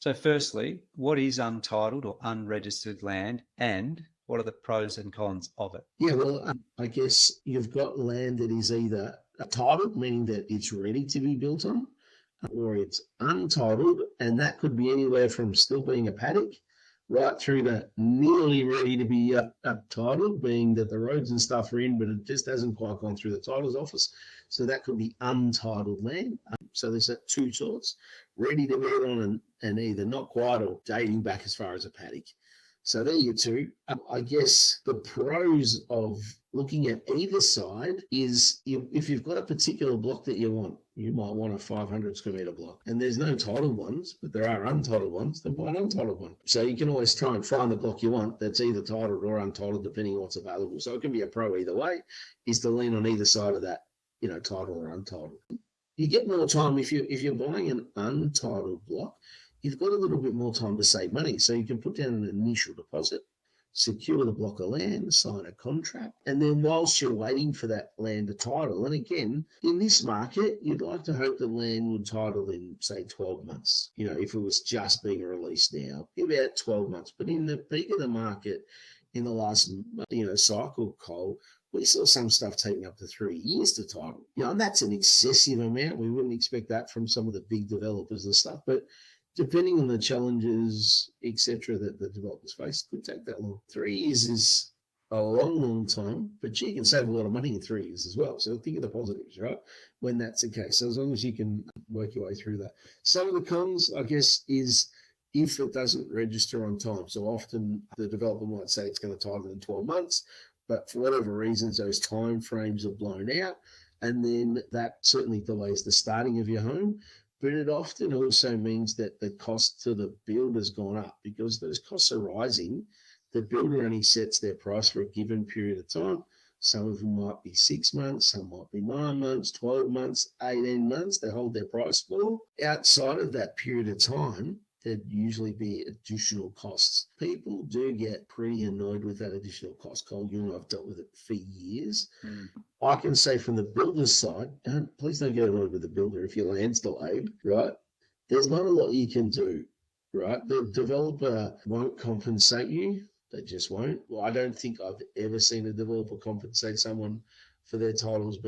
So firstly, what is untitled or unregistered land, and what are the pros and cons of it? Yeah, well, I guess you've got land that is either titled, meaning that it's ready to be built on, or it's untitled, and that could be anywhere from still being a paddock right through to nearly ready to be up titled, being that the roads and stuff are in, but it just hasn't quite gone through the titles office. So that could be untitled land. So there's two sorts, ready to build on and either not quite or dating back as far as a paddock. So there you two. I guess the pros of looking at either side is if you've got a particular block that you want, you might want a 500 square metre block. And there's no titled ones, but there are untitled ones, then buy an untitled one. So you can always try and find the block you want that's either titled or untitled, depending on what's available. So it can be a pro either way, is to lean on either side of that, titled or untitled. You get more time if you're buying an untitled block. You've got a little bit more time to save money. So you can put down an initial deposit, secure the block of land, sign a contract, and then whilst you're waiting for that land to title, and again, in this market, you'd like to hope the land would title in, say, 12 months. If it was just being released now, about 12 months. But in the peak of the market, in the last, cycle, Cole, we saw some stuff taking up to 3 years to title. And that's an excessive amount. We wouldn't expect that from some of the big developers and stuff, but depending on the challenges, etc., that the developers face, could take that long. 3 years is a long, long time, but you can save a lot of money in 3 years as well. So think of the positives, right? When that's the case. So as long as you can work your way through that. Some of the cons, I guess, is if it doesn't register on time. So often the developer might say it's going to title in 12 months, but for whatever reasons, those time frames are blown out. And then that certainly delays the starting of your home. But it often also means that the cost to the builder's gone up because those costs are rising. The builder only sets their price for a given period of time. Some of them might be 6 months, some might be 9 months, 12 months, 18 months. They hold their price for. Outside of that period of time, there'd usually be additional costs. People do get pretty annoyed with that additional cost. Cole, you and I've dealt with it for years. I can say from the builder's side, please don't get annoyed with the builder if your land's delayed, right? There's not a lot you can do, right? The developer won't compensate you. They just won't. Well, I don't think I've ever seen a developer compensate someone for their titles being